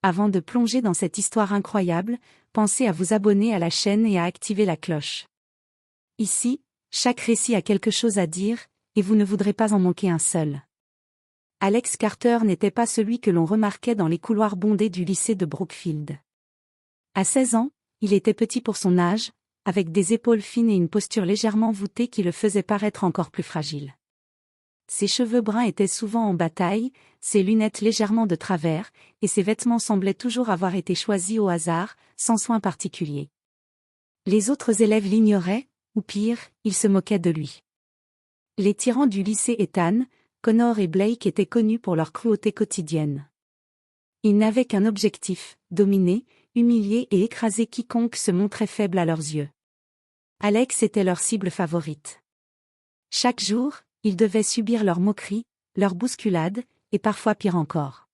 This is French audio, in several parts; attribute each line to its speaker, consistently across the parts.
Speaker 1: Avant de plonger dans cette histoire incroyable, pensez à vous abonner à la chaîne et à activer la cloche. Ici, chaque récit a quelque chose à dire, et vous ne voudrez pas en manquer un seul. Alex Carter n'était pas celui que l'on remarquait dans les couloirs bondés du lycée de Brookfield. À 16 ans, il était petit pour son âge, avec des épaules fines et une posture légèrement voûtée qui le faisait paraître encore plus fragile. Ses cheveux bruns étaient souvent en bataille, ses lunettes légèrement de travers, et ses vêtements semblaient toujours avoir été choisis au hasard, sans soin particulier. Les autres élèves l'ignoraient, ou pire, ils se moquaient de lui. Les tyrans du lycée Ethan, Connor et Blake étaient connus pour leur cruauté quotidienne. Ils n'avaient qu'un objectif, dominer, humilier et écraser quiconque se montrait faible à leurs yeux. Alex était leur cible favorite. Chaque jour, ils devaient subir leurs moqueries, leurs bousculades, et parfois pire encore.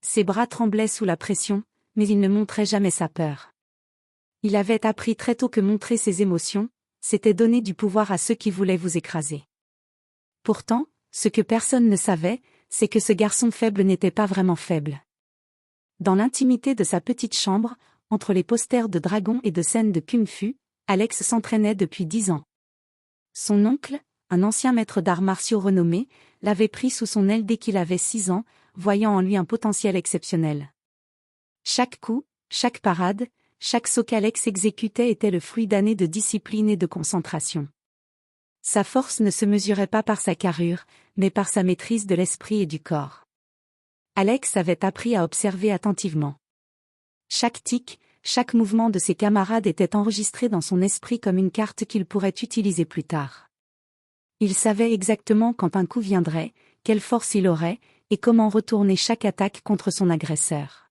Speaker 1: Ses bras tremblaient sous la pression, mais il ne montrait jamais sa peur. Il avait appris très tôt que montrer ses émotions, c'était donner du pouvoir à ceux qui voulaient vous écraser. Pourtant, ce que personne ne savait, c'est que ce garçon faible n'était pas vraiment faible. Dans l'intimité de sa petite chambre, entre les posters de dragons et de scènes de kung-fu, Alex s'entraînait depuis 10 ans. Son oncle, un ancien maître d'arts martiaux renommé, l'avait pris sous son aile dès qu'il avait 6 ans, voyant en lui un potentiel exceptionnel. Chaque coup, chaque parade, chaque saut qu'Alex exécutait était le fruit d'années de discipline et de concentration. Sa force ne se mesurait pas par sa carrure, mais par sa maîtrise de l'esprit et du corps. Alex avait appris à observer attentivement. Chaque tic, chaque mouvement de ses camarades était enregistré dans son esprit comme une carte qu'il pourrait utiliser plus tard. Il savait exactement quand un coup viendrait, quelle force il aurait, et comment retourner chaque attaque contre son agresseur.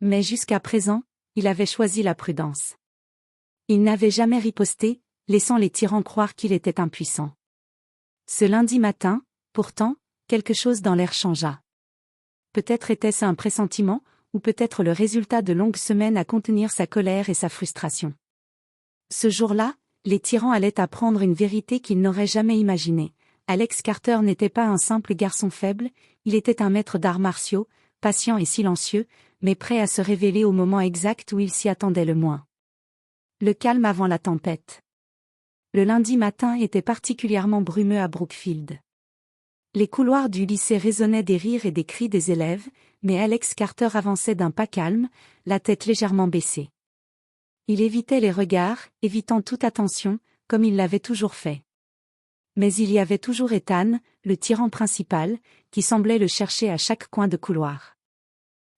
Speaker 1: Mais jusqu'à présent, il avait choisi la prudence. Il n'avait jamais riposté, laissant les tyrans croire qu'il était impuissant. Ce lundi matin, pourtant, quelque chose dans l'air changea. Peut-être était-ce un pressentiment, ou peut-être le résultat de longues semaines à contenir sa colère et sa frustration. Ce jour-là, les tyrans allaient apprendre une vérité qu'ils n'auraient jamais imaginée. Alex Carter n'était pas un simple garçon faible, il était un maître d'arts martiaux, patient et silencieux, mais prêt à se révéler au moment exact où il s'y attendait le moins. Le calme avant la tempête. Le lundi matin était particulièrement brumeux à Brookfield. Les couloirs du lycée résonnaient des rires et des cris des élèves, mais Alex Carter avançait d'un pas calme, la tête légèrement baissée. Il évitait les regards, évitant toute attention, comme il l'avait toujours fait. Mais il y avait toujours Ethan, le tyran principal, qui semblait le chercher à chaque coin de couloir.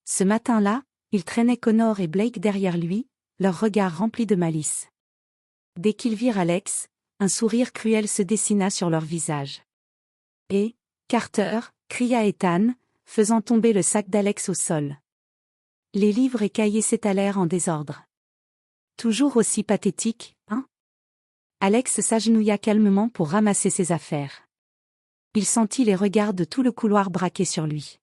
Speaker 1: Ce matin-là, il traînait Connor et Blake derrière lui, leurs regards remplis de malice. Dès qu'ils virent Alex, un sourire cruel se dessina sur leur visage. « Et, Carter !» cria Ethan, faisant tomber le sac d'Alex au sol. Les livres et cahiers s'étalèrent en désordre. Toujours aussi pathétique, hein? Alex s'agenouilla calmement pour ramasser ses affaires. Il sentit les regards de tout le couloir braqués sur lui.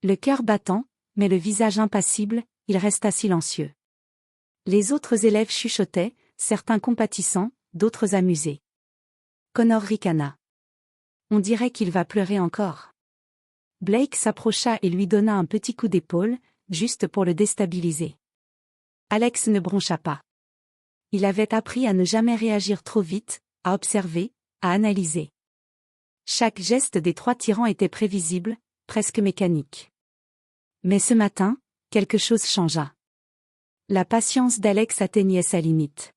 Speaker 1: Le cœur battant, mais le visage impassible, il resta silencieux. Les autres élèves chuchotaient, certains compatissants, d'autres amusés. Connor ricana. On dirait qu'il va pleurer encore. Blake s'approcha et lui donna un petit coup d'épaule, juste pour le déstabiliser. Alex ne broncha pas. Il avait appris à ne jamais réagir trop vite, à observer, à analyser. Chaque geste des 3 tyrans était prévisible, presque mécanique. Mais ce matin, quelque chose changea. La patience d'Alex atteignait sa limite.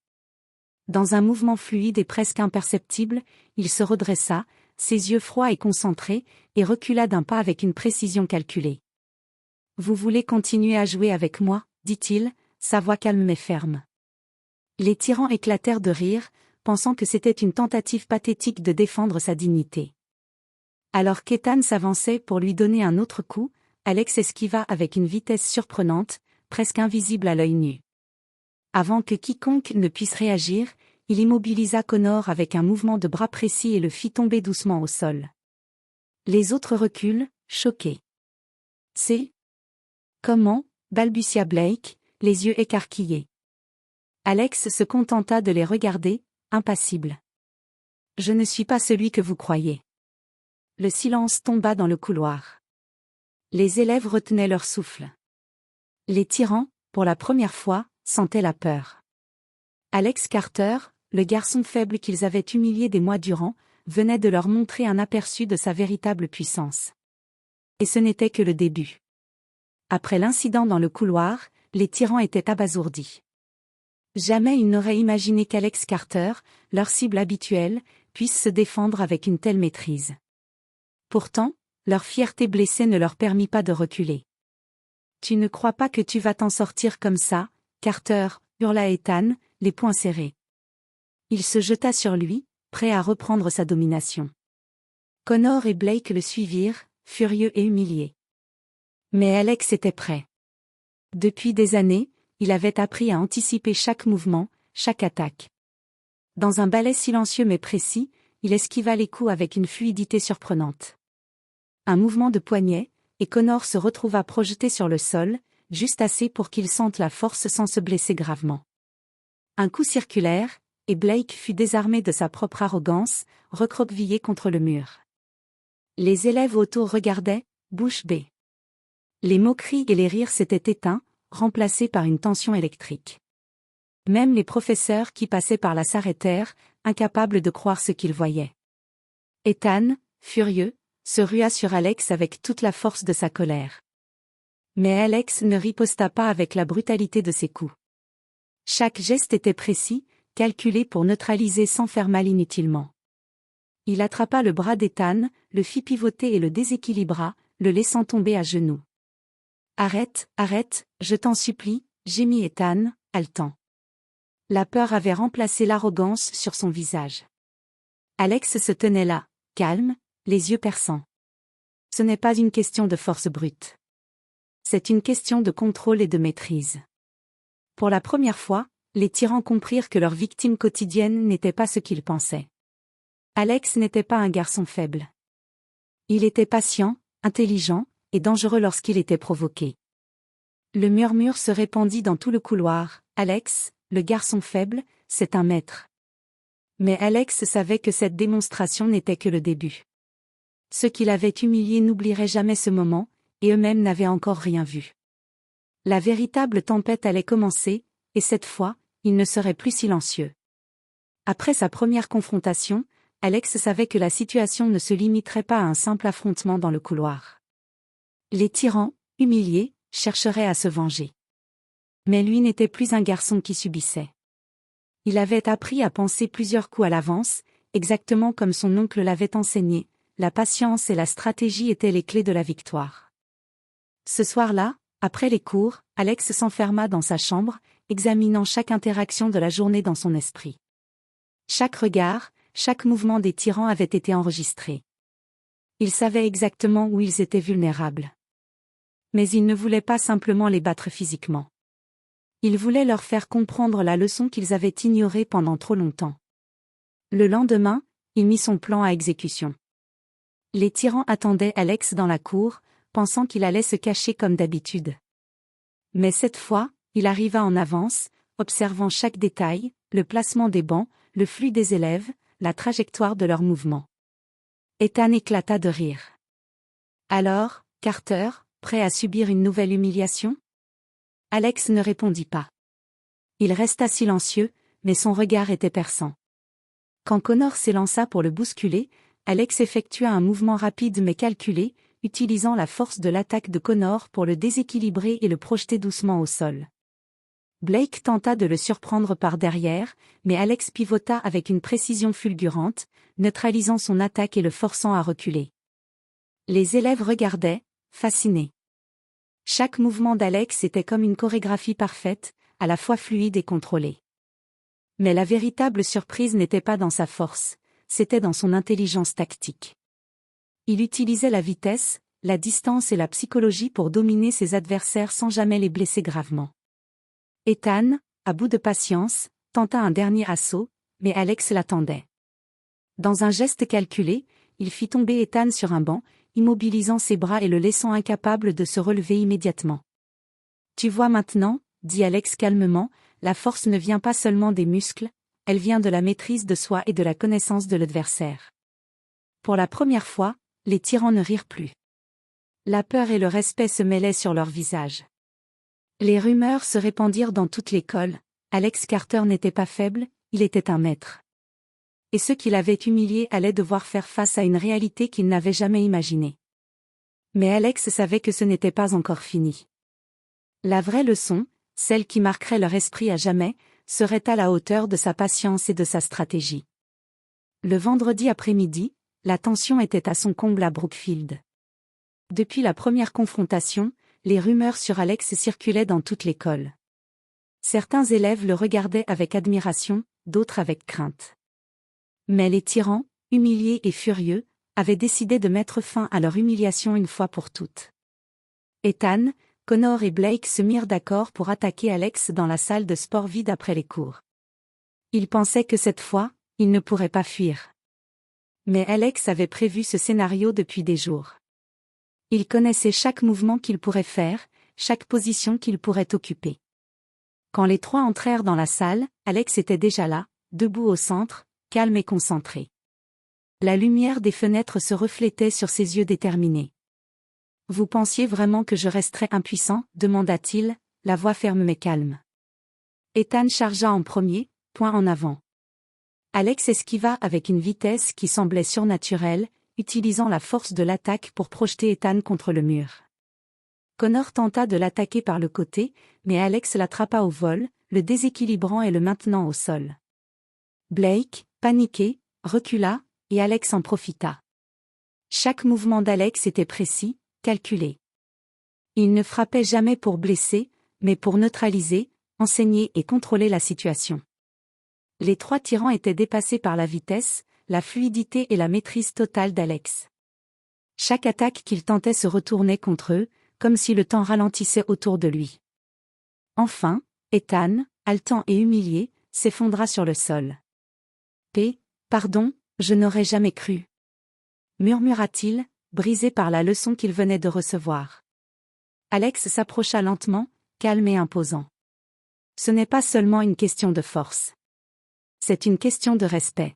Speaker 1: Dans un mouvement fluide et presque imperceptible, il se redressa, ses yeux froids et concentrés, et recula d'un pas avec une précision calculée. « Vous voulez continuer à jouer avec moi ?» dit-il, sa voix calme mais ferme. Les tyrans éclatèrent de rire, pensant que c'était une tentative pathétique de défendre sa dignité. Alors qu'Ethan s'avançait pour lui donner un autre coup, Alex esquiva avec une vitesse surprenante, presque invisible à l'œil nu. Avant que quiconque ne puisse réagir, il immobilisa Connor avec un mouvement de bras précis et le fit tomber doucement au sol. Les autres reculent, choqués. « C'est... Comment ?» balbutia Blake, les yeux écarquillés. Alex se contenta de les regarder, impassible. « Je ne suis pas celui que vous croyez. » Le silence tomba dans le couloir. Les élèves retenaient leur souffle. Les tyrans, pour la première fois, sentaient la peur. Alex Carter, le garçon faible qu'ils avaient humilié des mois durant, venait de leur montrer un aperçu de sa véritable puissance. Et ce n'était que le début. Après l'incident dans le couloir, les tyrans étaient abasourdis. Jamais ils n'auraient imaginé qu'Alex Carter, leur cible habituelle, puisse se défendre avec une telle maîtrise. Pourtant, leur fierté blessée ne leur permit pas de reculer. « Tu ne crois pas que tu vas t'en sortir comme ça, Carter ?» hurla Ethan, les poings serrés. Il se jeta sur lui, prêt à reprendre sa domination. Connor et Blake le suivirent, furieux et humiliés. Mais Alex était prêt. Depuis des années, il avait appris à anticiper chaque mouvement, chaque attaque. Dans un ballet silencieux mais précis, il esquiva les coups avec une fluidité surprenante. Un mouvement de poignet, et Connor se retrouva projeté sur le sol, juste assez pour qu'il sente la force sans se blesser gravement. Un coup circulaire, et Blake fut désarmé de sa propre arrogance, recroquevillé contre le mur. Les élèves autour regardaient, bouche bée. Les moqueries et les rires s'étaient éteints, remplacés par une tension électrique. Même les professeurs qui passaient par là s'arrêtèrent, incapables de croire ce qu'ils voyaient. Ethan, furieux, se rua sur Alex avec toute la force de sa colère. Mais Alex ne riposta pas avec la brutalité de ses coups. Chaque geste était précis, calculé pour neutraliser sans faire mal inutilement. Il attrapa le bras d'Ethan, le fit pivoter et le déséquilibra, le laissant tomber à genoux. « Arrête, arrête, je t'en supplie » gémit Ethan, haletant. La peur avait remplacé l'arrogance sur son visage. Alex se tenait là, calme, les yeux perçants. Ce n'est pas une question de force brute. C'est une question de contrôle et de maîtrise. Pour la première fois, les tyrans comprirent que leur victime quotidienne n'était pas ce qu'ils pensaient. Alex n'était pas un garçon faible. Il était patient, intelligent, et dangereux lorsqu'il était provoqué. Le murmure se répandit dans tout le couloir. « Alex, le garçon faible, c'est un maître. » Mais Alex savait que cette démonstration n'était que le début. Ceux qui l'avaient humilié n'oublieraient jamais ce moment, et eux-mêmes n'avaient encore rien vu. La véritable tempête allait commencer, et cette fois, il ne serait plus silencieux. Après sa première confrontation, Alex savait que la situation ne se limiterait pas à un simple affrontement dans le couloir. Les tyrans, humiliés, chercheraient à se venger. Mais lui n'était plus un garçon qui subissait. Il avait appris à penser plusieurs coups à l'avance, exactement comme son oncle l'avait enseigné, la patience et la stratégie étaient les clés de la victoire. Ce soir-là, après les cours, Alex s'enferma dans sa chambre, examinant chaque interaction de la journée dans son esprit. Chaque regard, chaque mouvement des tyrans avait été enregistré. Il savait exactement où ils étaient vulnérables. Mais il ne voulait pas simplement les battre physiquement. Il voulait leur faire comprendre la leçon qu'ils avaient ignorée pendant trop longtemps. Le lendemain, il mit son plan à exécution. Les tyrans attendaient Alex dans la cour, pensant qu'il allait se cacher comme d'habitude. Mais cette fois, il arriva en avance, observant chaque détail, le placement des bancs, le flux des élèves, la trajectoire de leurs mouvements. Ethan éclata de rire. Alors, Carter, prêt à subir une nouvelle humiliation? Alex ne répondit pas. Il resta silencieux, mais son regard était perçant. Quand Connor s'élança pour le bousculer, Alex effectua un mouvement rapide mais calculé, utilisant la force de l'attaque de Connor pour le déséquilibrer et le projeter doucement au sol. Blake tenta de le surprendre par derrière, mais Alex pivota avec une précision fulgurante, neutralisant son attaque et le forçant à reculer. Les élèves regardaient, fascinés. Chaque mouvement d'Alex était comme une chorégraphie parfaite, à la fois fluide et contrôlée. Mais la véritable surprise n'était pas dans sa force, c'était dans son intelligence tactique. Il utilisait la vitesse, la distance et la psychologie pour dominer ses adversaires sans jamais les blesser gravement. Ethan, à bout de patience, tenta un dernier assaut, mais Alex l'attendait. Dans un geste calculé, il fit tomber Ethan sur un banc, immobilisant ses bras et le laissant incapable de se relever immédiatement. « Tu vois maintenant, » dit Alex calmement, « la force ne vient pas seulement des muscles, elle vient de la maîtrise de soi et de la connaissance de l'adversaire. » Pour la première fois, les tyrans ne rirent plus. La peur et le respect se mêlaient sur leurs visages. Les rumeurs se répandirent dans toute l'école. Alex Carter n'était pas faible, il était un maître. Et ceux qui l'avaient humilié allaient devoir faire face à une réalité qu'ils n'avaient jamais imaginée. Mais Alex savait que ce n'était pas encore fini. La vraie leçon, celle qui marquerait leur esprit à jamais, serait à la hauteur de sa patience et de sa stratégie. Le vendredi après-midi, la tension était à son comble à Brookfield. Depuis la première confrontation, les rumeurs sur Alex circulaient dans toute l'école. Certains élèves le regardaient avec admiration, d'autres avec crainte. Mais les tyrans, humiliés et furieux, avaient décidé de mettre fin à leur humiliation une fois pour toutes. Ethan, Connor et Blake se mirent d'accord pour attaquer Alex dans la salle de sport vide après les cours. Ils pensaient que cette fois, il ne pourrait pas fuir. Mais Alex avait prévu ce scénario depuis des jours. Il connaissait chaque mouvement qu'il pourrait faire, chaque position qu'il pourrait occuper. Quand les trois entrèrent dans la salle, Alex était déjà là, debout au centre, calme et concentré. La lumière des fenêtres se reflétait sur ses yeux déterminés. « Vous pensiez vraiment que je resterais impuissant ?» demanda-t-il, la voix ferme mais calme. Ethan chargea en premier, poing en avant. Alex esquiva avec une vitesse qui semblait surnaturelle, utilisant la force de l'attaque pour projeter Ethan contre le mur. Connor tenta de l'attaquer par le côté, mais Alex l'attrapa au vol, le déséquilibrant et le maintenant au sol. Blake, paniqué, recula, et Alex en profita. Chaque mouvement d'Alex était précis, calculé. Il ne frappait jamais pour blesser, mais pour neutraliser, enseigner et contrôler la situation. Les trois tyrans étaient dépassés par la vitesse, la fluidité et la maîtrise totale d'Alex. Chaque attaque qu'il tentait se retournait contre eux, comme si le temps ralentissait autour de lui. Enfin, Ethan, haletant et humilié, s'effondra sur le sol. « Pardon, je n'aurais jamais cru. » murmura-t-il, brisé par la leçon qu'il venait de recevoir. Alex s'approcha lentement, calme et imposant. « Ce n'est pas seulement une question de force. C'est une question de respect.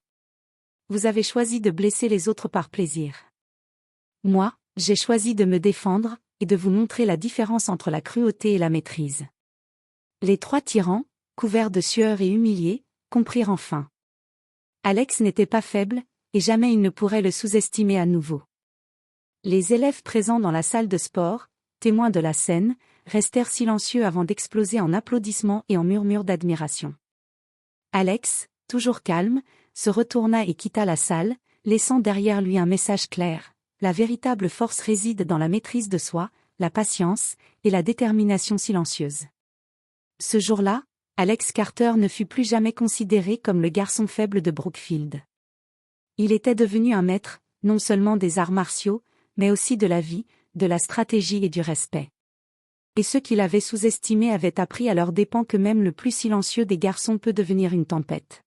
Speaker 1: Vous avez choisi de blesser les autres par plaisir. Moi, j'ai choisi de me défendre, et de vous montrer la différence entre la cruauté et la maîtrise. » Les trois tyrans, couverts de sueur et humiliés, comprirent enfin. Alex n'était pas faible, et jamais il ne pourrait le sous-estimer à nouveau. Les élèves présents dans la salle de sport, témoins de la scène, restèrent silencieux avant d'exploser en applaudissements et en murmures d'admiration. Alex, toujours calme, se retourna et quitta la salle, laissant derrière lui un message clair. La véritable force réside dans la maîtrise de soi, la patience, et la détermination silencieuse. Ce jour-là, Alex Carter ne fut plus jamais considéré comme le garçon faible de Brookfield. Il était devenu un maître, non seulement des arts martiaux, mais aussi de la vie, de la stratégie et du respect. Et ceux qui l'avaient sous-estimé avaient appris à leurs dépens que même le plus silencieux des garçons peut devenir une tempête.